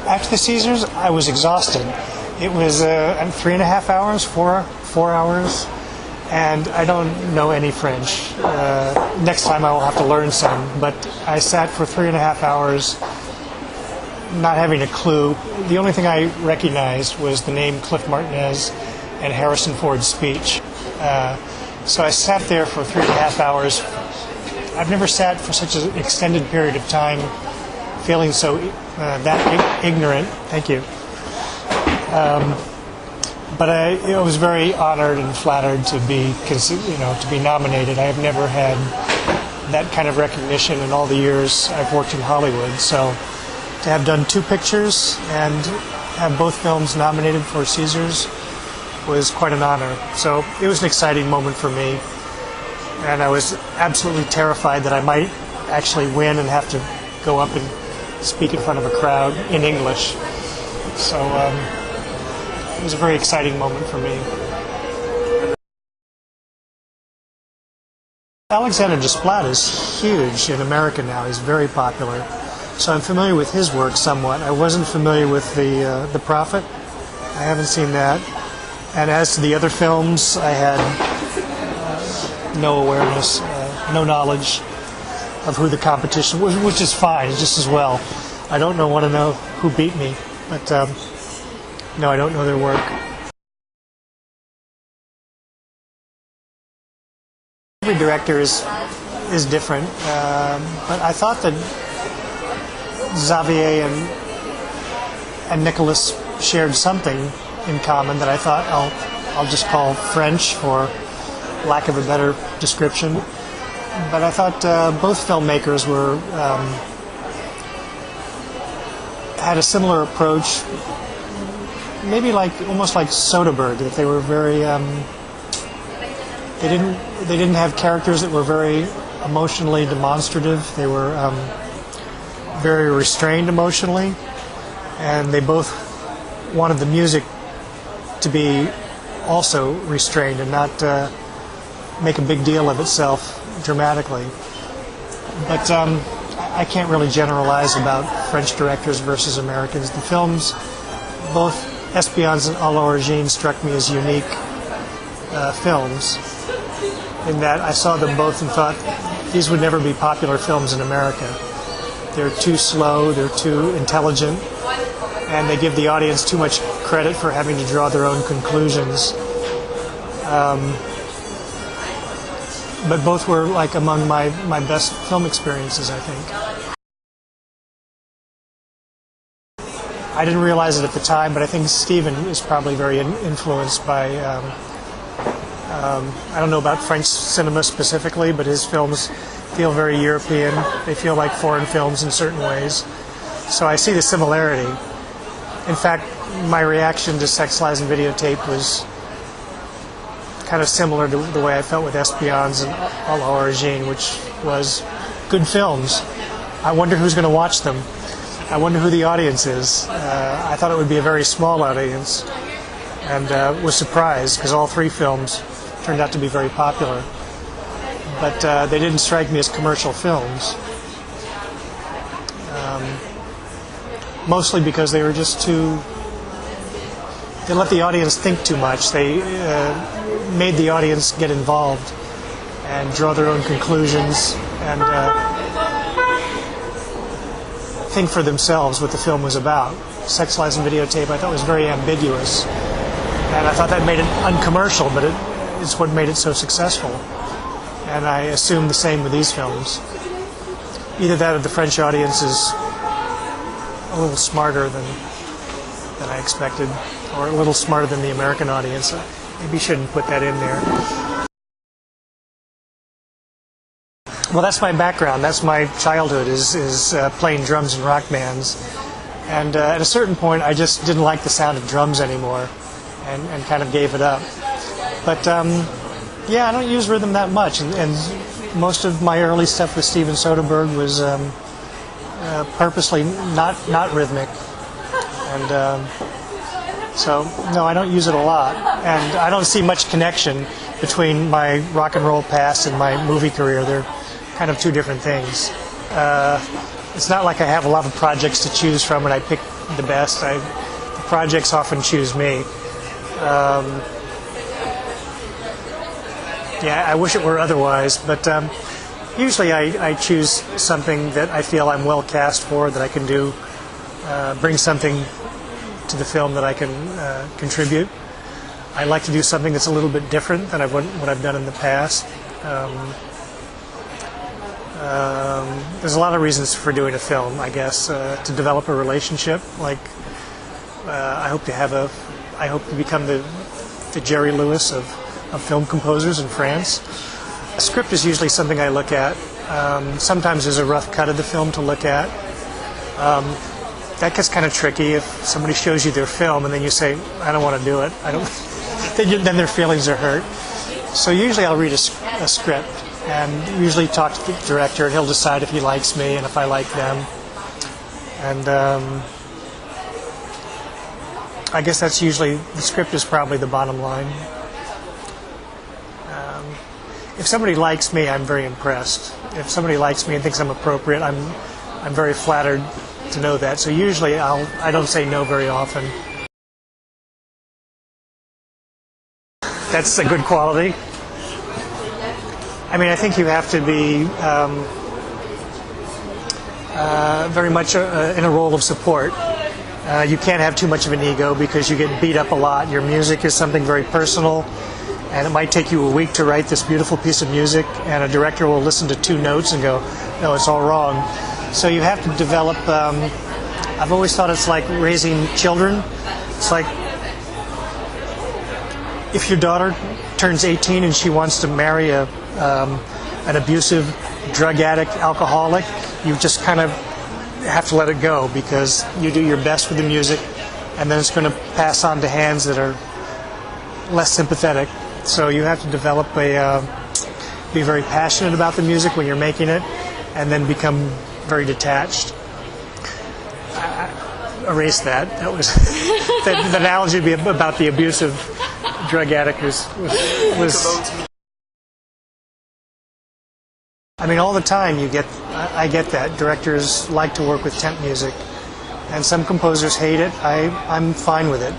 After the Césars, I was exhausted. It was 3.5 hours, 4 hours, and I don't know any French. Next time I will have to learn some, but I sat for 3.5 hours not having a clue. The only thing I recognized was the name Cliff Martinez and Harrison Ford's speech. So I sat there for 3.5 hours. I've never sat for such an extended period of time feeling so that ignorant. Thank you. But I was very honored and flattered to be, to be nominated. I have never had that kind of recognition in all the years I've worked in Hollywood. So to have done 2 pictures and have both films nominated for Césars was quite an honor. So it was an exciting moment for me, and I was absolutely terrified that I might actually win and have to go up and speak in front of a crowd in English. So it was a very exciting moment for me. Alexandre Desplat is huge in America now. He's very popular. So I'm familiar with his work somewhat. I wasn't familiar with The Prophet. I haven't seen that. And as to the other films, I had no awareness, no knowledge of who the competition was, which is fine, just as well. I don't want to know who beat me, but no, I don't know their work. Every director is different, but I thought that Xavier and Nicolas shared something in common that I thought I'll just call French for lack of a better description. But I thought both filmmakers had a similar approach, maybe almost like Soderbergh, that they were very they didn't have characters that were very emotionally demonstrative. They were very restrained emotionally, and they both wanted the music to be also restrained and not make a big deal of itself dramatically. But I can't really generalize about French directors versus Americans. The films, both Espions and L'Origine, struck me as unique films, in that I saw them both and thought these would never be popular films in America. They're too slow, they're too intelligent, and they give the audience too much credit for having to draw their own conclusions. But both were among my best film experiences, I think. I didn't realize it at the time, but I think Steven is probably very influenced by, I don't know about French cinema specifically, but his films feel very European. They feel like foreign films in certain ways. So I see the similarity. In fact, my reaction to Sex, Lies, and Videotape was kind of similar to the way I felt with Espions and L'Origine, which was good films. I wonder who's going to watch them. I wonder who the audience is. I thought it would be a very small audience, and was surprised because all 3 films turned out to be very popular. But they didn't strike me as commercial films. Mostly because they were just too... They let the audience think too much. They made the audience get involved and draw their own conclusions and think for themselves what the film was about. Sex, Lies, and Videotape I thought was very ambiguous, and I thought that made it uncommercial, but it's what made it so successful. And I assume the same with these films. Either that or the French audience is a little smarter than I expected, or a little smarter than the American audience. Maybe shouldn't put that in there. Well, that's my background. That's my childhood, is playing drums in rock bands. And at a certain point, I just didn't like the sound of drums anymore, and kind of gave it up. But yeah, I don't use rhythm that much, and most of my early stuff with Steven Soderbergh was purposely not rhythmic, and so no, I don't use it a lot, and I don't see much connection between my rock and roll past and my movie career. They're kind of 2 different things. It's not like I have a lot of projects to choose from and I pick the best. The projects often choose me. Yeah, I wish it were otherwise, but usually I choose something that I feel I'm well cast for, that I can do, bring something to the film that I can contribute. I like to do something that's a little bit different than what I've done in the past. There's a lot of reasons for doing a film, I guess. To develop a relationship, like I hope to become the Jerry Lewis of film composers in France. A script is usually something I look at. Sometimes there's a rough cut of the film to look at. That gets kind of tricky if somebody shows you their film and then you say, I don't want to do it. Then their feelings are hurt. So usually I'll read a script and usually talk to the director, and he'll decide if he likes me and if I like them. And I guess that's usually, the script is probably the bottom line. If somebody likes me, I'm very impressed. If somebody likes me and thinks I'm appropriate, I'm very flattered to know that. So usually I don't say no very often. That's a good quality. I mean, I think you have to be very much in a role of support. You can't have too much of an ego because you get beat up a lot. Your music is something very personal, and it might take you a week to write this beautiful piece of music, and a director will listen to 2 notes and go, no, it's all wrong. So you have to develop, I've always thought it's like raising children. It's like if your daughter turns 18 and she wants to marry an abusive, drug addict, alcoholic, you just kind of have to let it go, because you do your best with the music, and then it's going to pass on to hands that are less sympathetic. So you have to develop be very passionate about the music when you're making it, and then become very detached. Erase that. That was the analogy would be about the abusive drug addict was. I mean, all the time I get that. Directors like to work with temp music, and some composers hate it. I'm fine with it,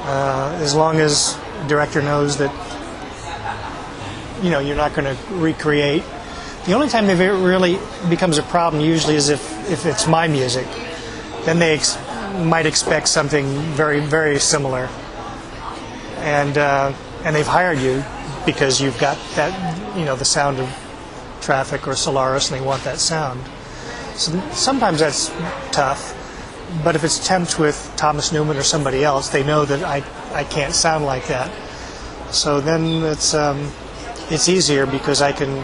as long as the director knows that you're not going to recreate. The only time it really becomes a problem usually is if it's my music. Then they might expect something very, very similar, and they've hired you because you've got that, the sound of Traffic or Solaris, and they want that sound. So sometimes that's tough, but if it's temped with Thomas Newman or somebody else, they know that I can't sound like that. So then it's easier, because I can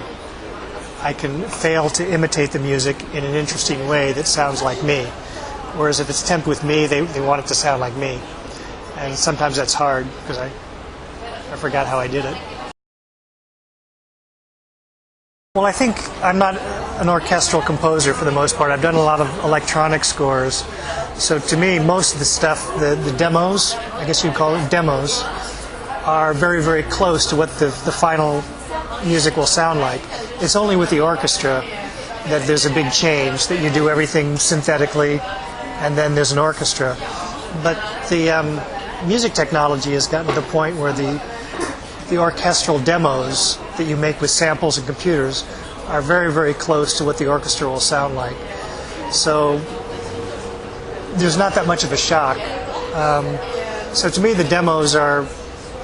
fail to imitate the music in an interesting way that sounds like me. Whereas if it's temped with me, they want it to sound like me. And sometimes that's hard, because I forgot how I did it. Well, I think I'm not an orchestral composer for the most part. I've done a lot of electronic scores. So to me, most of the stuff, the demos, I guess you'd call it demos, are very, very close to what the final music will sound like. It's only with the orchestra that there's a big change, that you do everything synthetically, and then there's an orchestra. But the music technology has gotten to the point where the orchestral demos that you make with samples and computers are very, very close to what the orchestra will sound like. So there's not that much of a shock. So to me, the demos are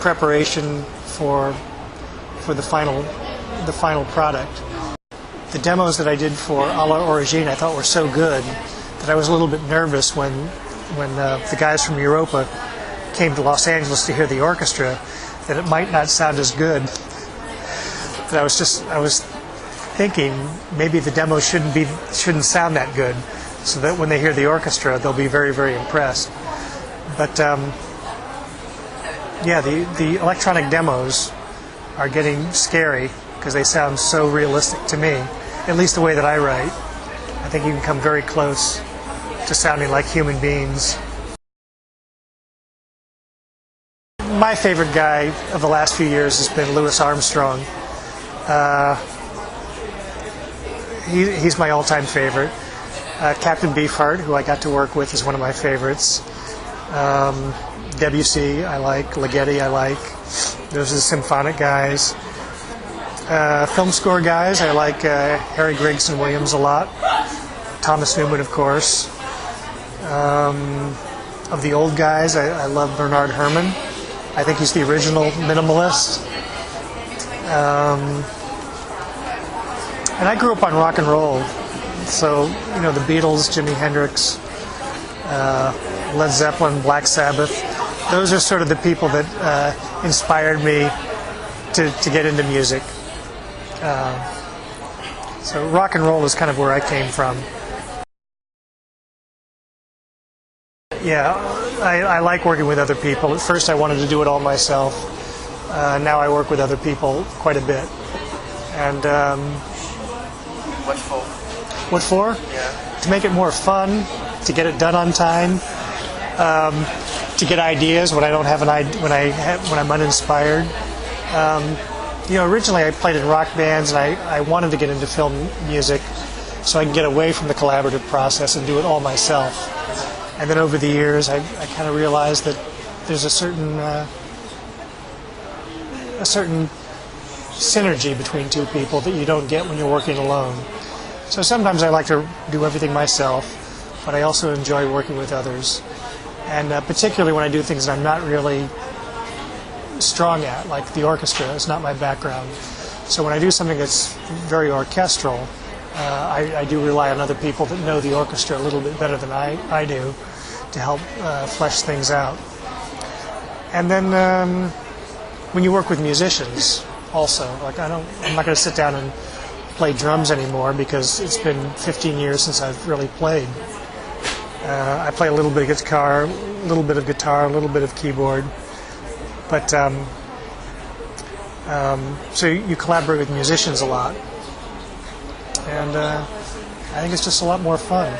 preparation for the final product. The demos that I did for A la Origine I thought were so good that I was a little bit nervous when the guys from Europa came to Los Angeles to hear the orchestra, that it might not sound as good. But I was thinking maybe the demo shouldn't sound that good, so that when they hear the orchestra, they'll be very, very impressed. But yeah, the electronic demos are getting scary because they sound so realistic to me, at least the way that I write. I think you can come very close to sounding like human beings. My favorite guy of the last few years has been Louis Armstrong. He's my all-time favorite. Captain Beefheart, who I got to work with, is one of my favorites. Debussy, I like. Ligeti, I like. Those are the symphonic guys. Film score guys, I like Harry Gregson Williams a lot. Thomas Newman, of course. Of the old guys, I love Bernard Herrmann. I think he's the original minimalist. And I grew up on rock and roll. So, the Beatles, Jimi Hendrix, Led Zeppelin, Black Sabbath. Those are sort of the people that inspired me to get into music. So rock and roll is kind of where I came from. Yeah, I like working with other people. At first I wanted to do it all myself. Now I work with other people quite a bit. And what for? What for? Yeah. To make it more fun, to get it done on time, to get ideas when I don't have when I'm uninspired. Originally I played in rock bands, and I wanted to get into film music so I can get away from the collaborative process and do it all myself. And then over the years, I kind of realized that there's a certain synergy between two people that you don't get when you're working alone. So sometimes I like to do everything myself, but I also enjoy working with others. And particularly when I do things that I'm not really strong at, like the orchestra. It's not my background. So when I do something that's very orchestral, I do rely on other people that know the orchestra a little bit better than I do to help flesh things out. And then when you work with musicians also, like I'm not going to sit down and play drums anymore because it's been 15 years since I've really played. I play a little bit of guitar, a little bit of keyboard. But so you collaborate with musicians a lot, and I think it's just a lot more fun.